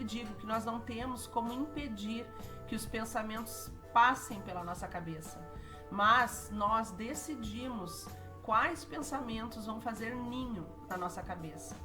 sempre digo que nós não temos como impedir que os pensamentos passem pela nossa cabeça, mas nós decidimos quais pensamentos vão fazer ninho na nossa cabeça.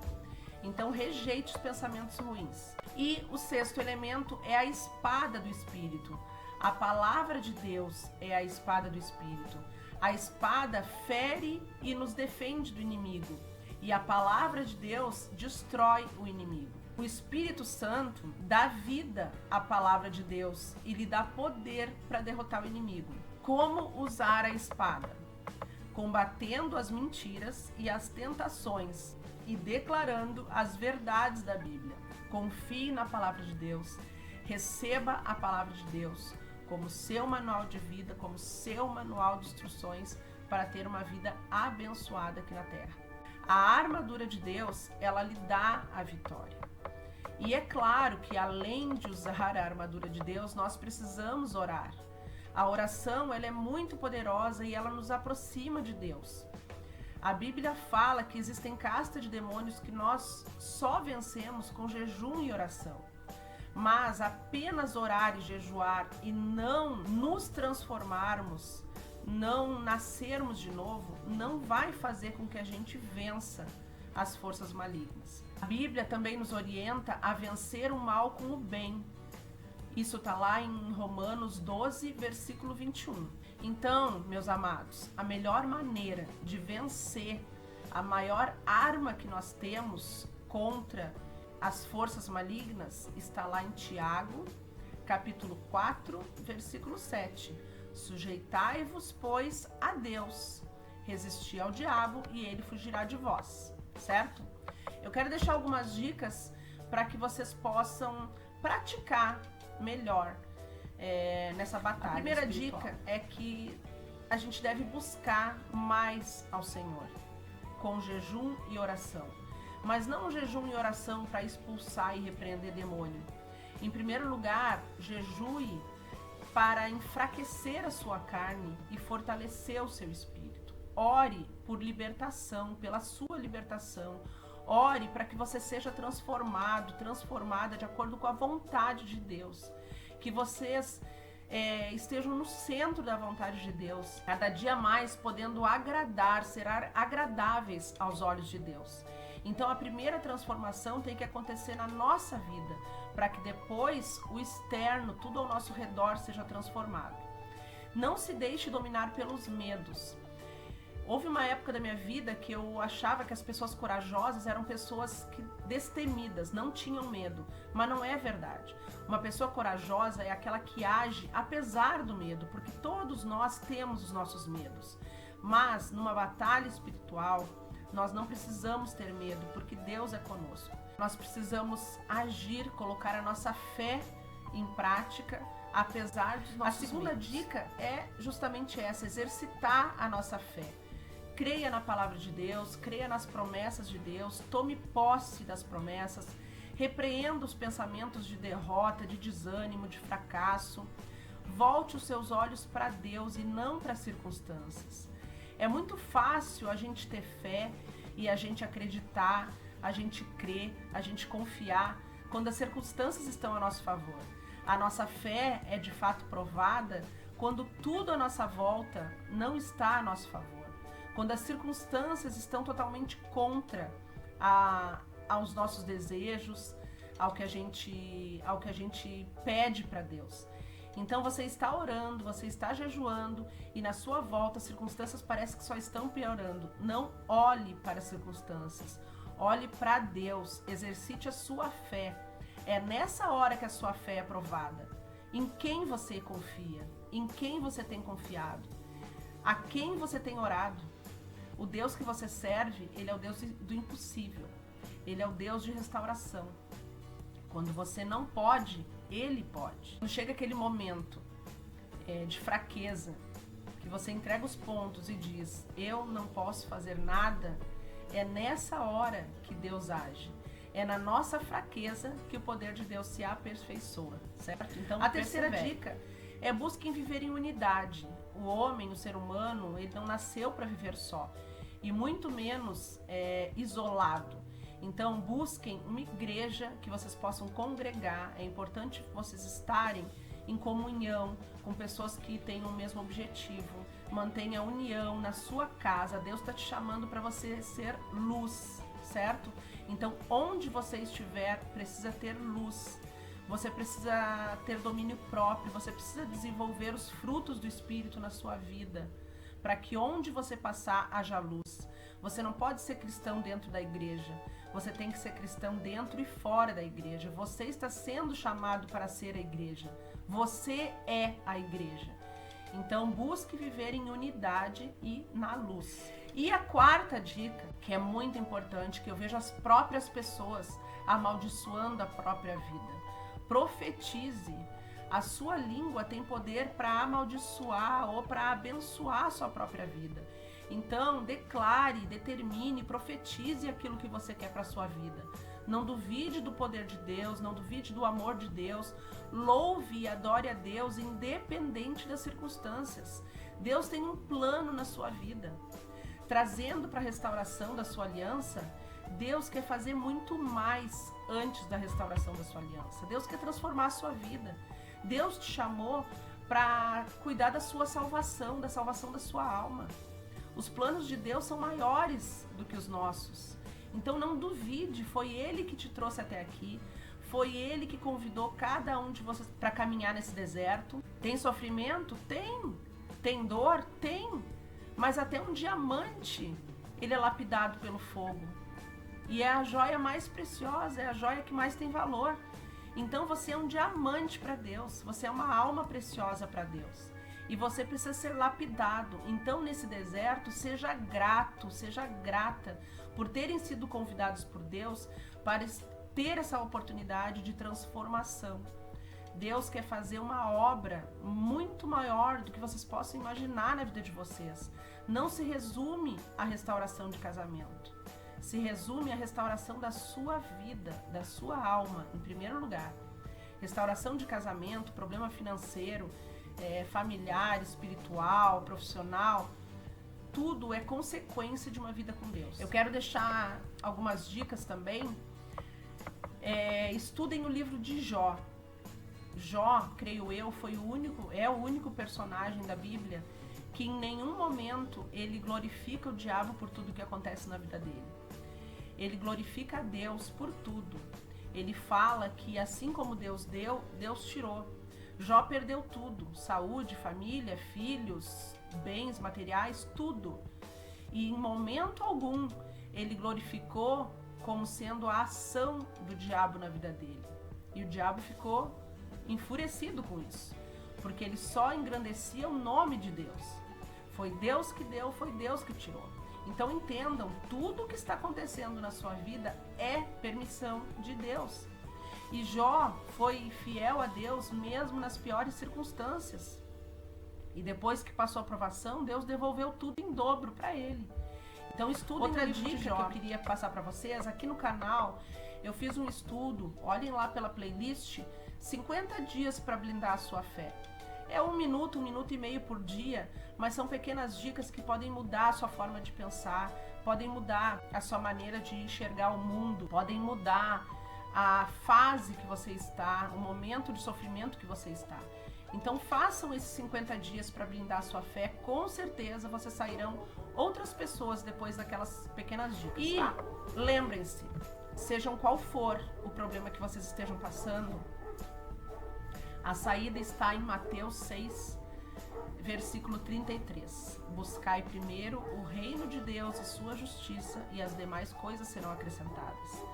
Então rejeite os pensamentos ruins. E o sexto elemento é a espada do Espírito. A palavra de Deus é a espada do Espírito. A espada fere e nos defende do inimigo. E a palavra de Deus destrói o inimigo. O Espírito Santo dá vida à palavra de Deus e lhe dá poder para derrotar o inimigo. Como usar a espada? Combatendo as mentiras e as tentações e declarando as verdades da Bíblia. Confie na palavra de Deus, receba a palavra de Deus como seu manual de vida, como seu manual de instruções para ter uma vida abençoada aqui na terra. A armadura de Deus, ela lhe dá a vitória. E é claro que além de usar a armadura de Deus, nós precisamos orar. A oração, ela é muito poderosa e ela nos aproxima de Deus. A Bíblia fala que existem castas de demônios que nós só vencemos com jejum e oração. Mas apenas orar e jejuar e não nos transformarmos, não nascermos de novo, não vai fazer com que a gente vença as forças malignas. A Bíblia também nos orienta a vencer o mal com o bem. Isso está lá em Romanos 12, versículo 21. Então, meus amados, a melhor maneira de vencer, a maior arma que nós temos contra as forças malignas está lá em Tiago, capítulo 4, versículo 7. Sujeitai-vos, pois, a Deus, resisti ao diabo e ele fugirá de vós, certo? Eu quero deixar algumas dicas para que vocês possam praticar melhor nessa batalha. A primeira dica é que a gente deve buscar mais ao Senhor, com jejum e oração. Mas não jejum e oração para expulsar e repreender demônio. Em primeiro lugar, jejue para enfraquecer a sua carne e fortalecer o seu espírito. Ore por libertação, pela sua libertação. Ore para que você seja transformado, transformada de acordo com a vontade de Deus. Que vocês estejam no centro da vontade de Deus, cada dia mais podendo agradar, ser agradáveis aos olhos de Deus. Então a primeira transformação tem que acontecer na nossa vida, para que depois o externo, tudo ao nosso redor, seja transformado. Não se deixe dominar pelos medos. Houve uma época da minha vida que eu achava que as pessoas corajosas eram pessoas destemidas, não tinham medo, mas não é verdade. Uma pessoa corajosa é aquela que age apesar do medo, porque todos nós temos os nossos medos. Mas numa batalha espiritual, nós não precisamos ter medo, porque Deus é conosco. Nós precisamos agir, colocar a nossa fé em prática, apesar dos nossos medos. A segunda dica é justamente essa, exercitar a nossa fé. Creia na palavra de Deus, creia nas promessas de Deus, tome posse das promessas, repreenda os pensamentos de derrota, de desânimo, de fracasso. Volte os seus olhos para Deus e não para as circunstâncias. É muito fácil a gente ter fé e a gente acreditar, a gente crer, a gente confiar quando as circunstâncias estão a nosso favor. A nossa fé é de fato provada quando tudo à nossa volta não está a nosso favor. Quando as circunstâncias estão totalmente contra aos nossos desejos, ao que a gente pede para Deus. Então você está orando, você está jejuando e na sua volta as circunstâncias parecem que só estão piorando. Não olhe para as circunstâncias, olhe para Deus, exercite a sua fé. É nessa hora que a sua fé é provada. Em quem você confia? Em quem você tem confiado? A quem você tem orado? O Deus que você serve, ele é o Deus do impossível. Ele é o Deus de restauração. Quando você não pode, ele pode. Quando chega aquele momento de fraqueza, que você entrega os pontos e diz, eu não posso fazer nada, é nessa hora que Deus age. É na nossa fraqueza que o poder de Deus se aperfeiçoa, certo? Então, a terceira dica é busquem viver em unidade. O homem, o ser humano, ele não nasceu para viver só, e muito menos isolado. Então, busquem uma igreja que vocês possam congregar. É importante vocês estarem em comunhão com pessoas que têm o mesmo objetivo. Mantenha a união na sua casa. Deus está te chamando para você ser luz, certo? Então, onde você estiver, precisa ter luz. Você precisa ter domínio próprio. Você precisa desenvolver os frutos do Espírito na sua vida, para que onde você passar, haja luz. Você não pode ser cristão dentro da igreja. Você tem que ser cristão dentro e fora da igreja. Você está sendo chamado para ser a igreja. Você é a igreja. Então, busque viver em unidade e na luz. E a quarta dica, que é muito importante, que eu vejo as próprias pessoas amaldiçoando a própria vida. Profetize. A sua língua tem poder para amaldiçoar ou para abençoar a sua própria vida. Então, declare, determine, profetize aquilo que você quer para a sua vida. Não duvide do poder de Deus, não duvide do amor de Deus. Louve e adore a Deus, independente das circunstâncias. Deus tem um plano na sua vida. Trazendo para a restauração da sua aliança, Deus quer fazer muito mais antes da restauração da sua aliança. Deus quer transformar a sua vida. Deus te chamou para cuidar da sua salvação, da salvação da sua alma. Os planos de Deus são maiores do que os nossos. Então não duvide, foi Ele que te trouxe até aqui. Foi Ele que convidou cada um de vocês para caminhar nesse deserto. Tem sofrimento? Tem. Tem dor? Tem. Mas até um diamante, ele é lapidado pelo fogo. E é a joia mais preciosa, é a joia que mais tem valor. Então você é um diamante para Deus, você é uma alma preciosa para Deus. E você precisa ser lapidado. Então nesse deserto, seja grato, seja grata por terem sido convidados por Deus para ter essa oportunidade de transformação. Deus quer fazer uma obra muito maior do que vocês possam imaginar na vida de vocês. Não se resume à restauração de casamento. Se resume à restauração da sua vida, da sua alma, em primeiro lugar. Restauração de casamento, problema financeiro, familiar, espiritual, profissional, tudo é consequência de uma vida com Deus. Eu quero deixar algumas dicas também. Estudem o livro de Jó. Jó, creio eu, é o único personagem da Bíblia que em nenhum momento ele glorifica o diabo por tudo que acontece na vida dele. Ele glorifica a Deus por tudo. Ele fala que assim como Deus deu, Deus tirou. Jó perdeu tudo, saúde, família, filhos, bens materiais, tudo. E em momento algum ele glorificou como sendo a ação do diabo na vida dele. E o diabo ficou enfurecido com isso, porque ele só engrandecia o nome de Deus. Foi Deus que deu, foi Deus que tirou. Então entendam, tudo o que está acontecendo na sua vida é permissão de Deus. E Jó foi fiel a Deus mesmo nas piores circunstâncias. E depois que passou a provação, Deus devolveu tudo em dobro para ele. Então estudem. Outra dica que eu queria passar para vocês, aqui no canal, eu fiz um estudo, olhem lá pela playlist, 50 dias para blindar a sua fé. É 1 minuto e meio por dia, mas são pequenas dicas que podem mudar a sua forma de pensar, podem mudar a sua maneira de enxergar o mundo, podem mudar a fase que você está, o momento de sofrimento que você está. Então façam esses 50 dias para blindar a sua fé, com certeza vocês sairão outras pessoas depois daquelas pequenas dicas. E lembrem-se, sejam qual for o problema que vocês estejam passando, a saída está em Mateus 6, versículo 33. Buscai primeiro o reino de Deus e sua justiça, e as demais coisas serão acrescentadas.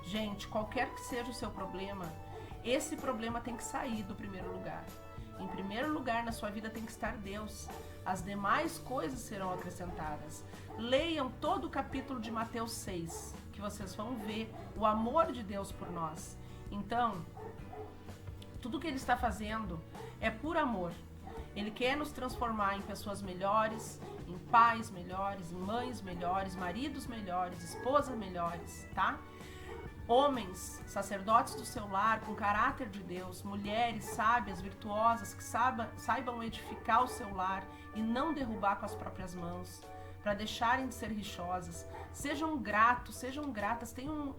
Gente, qualquer que seja o seu problema, esse problema tem que sair do primeiro lugar. Em primeiro lugar na sua vida tem que estar Deus. As demais coisas serão acrescentadas. Leiam todo o capítulo de Mateus 6, que vocês vão ver o amor de Deus por nós. Então, tudo que Ele está fazendo é por amor. Ele quer nos transformar em pessoas melhores, em pais melhores, em mães melhores, maridos melhores, esposas melhores, tá? Homens, sacerdotes do seu lar, com caráter de Deus, mulheres sábias, virtuosas, que saibam edificar o seu lar e não derrubar com as próprias mãos, para deixarem de ser rixosas, Sejam gratos, sejam gratas, tenham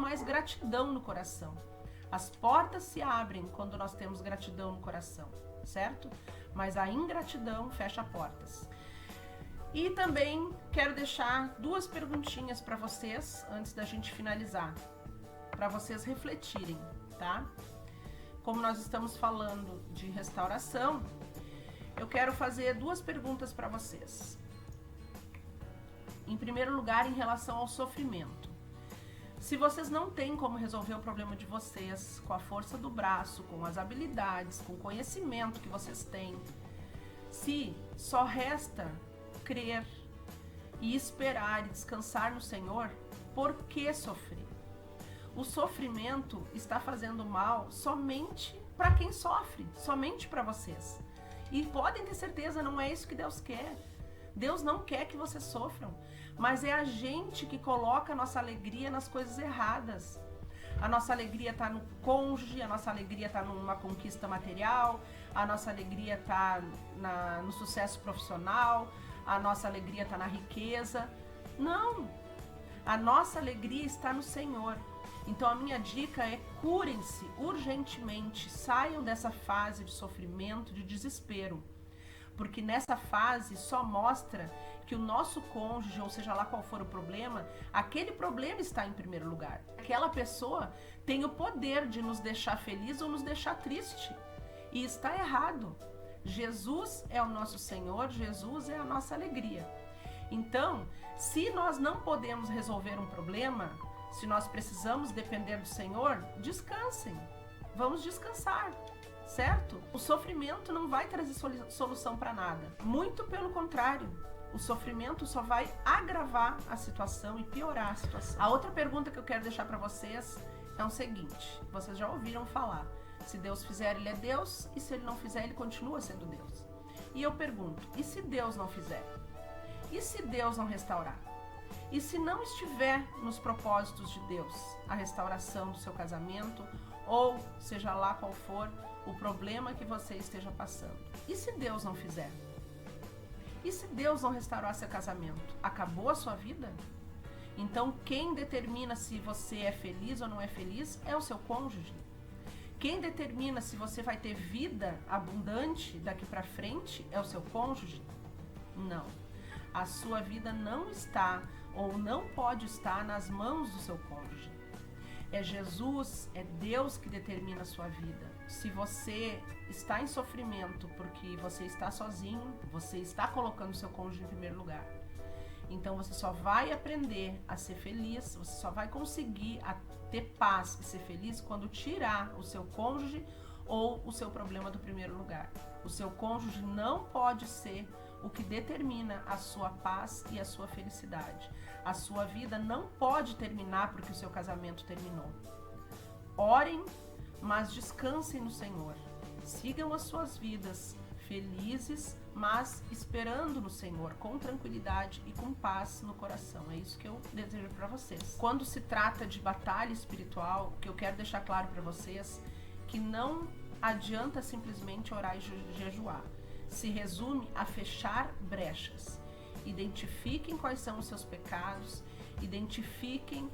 mais gratidão no coração. As portas se abrem quando nós temos gratidão no coração, certo? Mas a ingratidão fecha portas. E também quero deixar 2 perguntinhas para vocês antes da gente finalizar, para vocês refletirem, tá? Como nós estamos falando de restauração, eu quero fazer 2 perguntas para vocês. Em primeiro lugar, em relação ao sofrimento. Se vocês não têm como resolver o problema de vocês com a força do braço, com as habilidades, com o conhecimento que vocês têm, se só resta crer e esperar e descansar no Senhor, por que sofrer? O sofrimento está fazendo mal somente para quem sofre, somente para vocês. E podem ter certeza, não é isso que Deus quer. Deus não quer que vocês sofram, mas é a gente que coloca a nossa alegria nas coisas erradas. A nossa alegria está no cônjuge, a nossa alegria está numa conquista material, a nossa alegria está no sucesso profissional, a nossa alegria está na riqueza. Não! A nossa alegria está no Senhor. Então a minha dica é: curem-se urgentemente, saiam dessa fase de sofrimento, de desespero. Porque nessa fase só mostra que o nosso cônjuge, ou seja lá qual for o problema, aquele problema está em primeiro lugar. Aquela pessoa tem o poder de nos deixar feliz ou nos deixar triste. E está errado. Jesus é o nosso Senhor, Jesus é a nossa alegria. Então, se nós não podemos resolver um problema, se nós precisamos depender do Senhor, descansem. Vamos descansar, certo? O sofrimento não vai trazer solução para nada. Muito pelo contrário. O sofrimento só vai agravar a situação e piorar a situação. A outra pergunta que eu quero deixar para vocês é o seguinte. Vocês já ouviram falar. Se Deus fizer, Ele é Deus. E se Ele não fizer, Ele continua sendo Deus. E eu pergunto, e se Deus não fizer? E se Deus não restaurar? E se não estiver nos propósitos de Deus a restauração do seu casamento, ou seja lá qual for o problema que você esteja passando? E se Deus não fizer? E se Deus não restaurar seu casamento? Acabou a sua vida? Então quem determina se você é feliz ou não é feliz é o seu cônjuge. Quem determina se você vai ter vida abundante daqui para frente é o seu cônjuge? Não. A sua vida não está ou não pode estar nas mãos do seu cônjuge. É Jesus, é Deus que determina a sua vida. Se você está em sofrimento porque você está sozinho, você está colocando o seu cônjuge em primeiro lugar. Então você só vai aprender a ser feliz, você só vai conseguir ter paz e ser feliz quando tirar o seu cônjuge ou o seu problema do primeiro lugar. O seu cônjuge não pode ser o que determina a sua paz e a sua felicidade. A sua vida não pode terminar porque o seu casamento terminou. Orem, mas descansem no Senhor. Sigam as suas vidas felizes, mas esperando no Senhor, com tranquilidade e com paz no coração. É isso que eu desejo para vocês. Quando se trata de batalha espiritual, o que eu quero deixar claro para vocês, que não adianta simplesmente orar e jejuar. Se resume a fechar brechas. Identifiquem quais são os seus pecados, identifiquem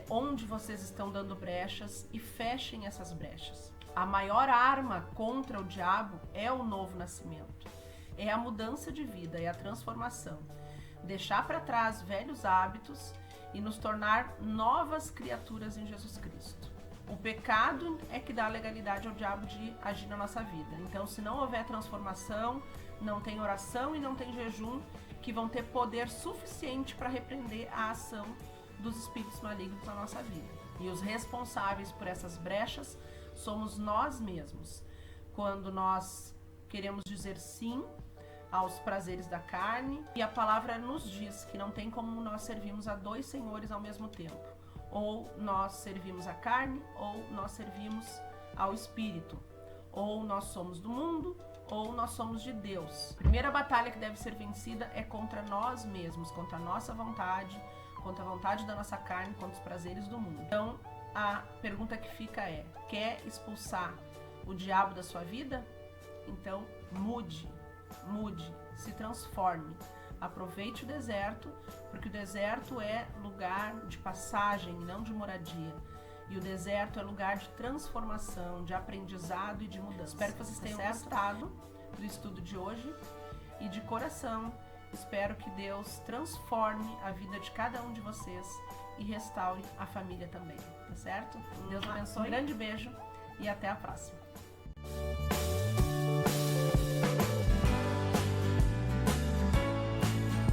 onde vocês estão dando brechas e fechem essas brechas. A maior arma contra o diabo é o novo nascimento, é a mudança de vida, é a transformação. Deixar para trás velhos hábitos e nos tornar novas criaturas em Jesus Cristo. O pecado é que dá legalidade ao diabo de agir na nossa vida. Então, se não houver transformação, não tem oração e não tem jejum que vão ter poder suficiente para repreender a ação dos espíritos malignos na nossa vida. E os responsáveis por essas brechas somos nós mesmos. Quando nós queremos dizer sim aos prazeres da carne, e a palavra nos diz que não tem como nós servirmos a 2 senhores ao mesmo tempo. Ou nós servimos a carne, ou nós servimos ao Espírito. Ou nós somos do mundo, ou nós somos de Deus. A primeira batalha que deve ser vencida é contra nós mesmos, contra a nossa vontade, contra a vontade da nossa carne, contra os prazeres do mundo. Então, a pergunta que fica é: quer expulsar o diabo da sua vida? Então, mude, se transforme. Aproveite o deserto, porque o deserto é lugar de passagem, não de moradia. E o deserto é lugar de transformação, de aprendizado e de mudança. Espero que vocês tenham gostado do estudo de hoje. E de coração, espero que Deus transforme a vida de cada um de vocês e restaure a família também, tá certo? Deus abençoe. Um grande beijo e até a próxima.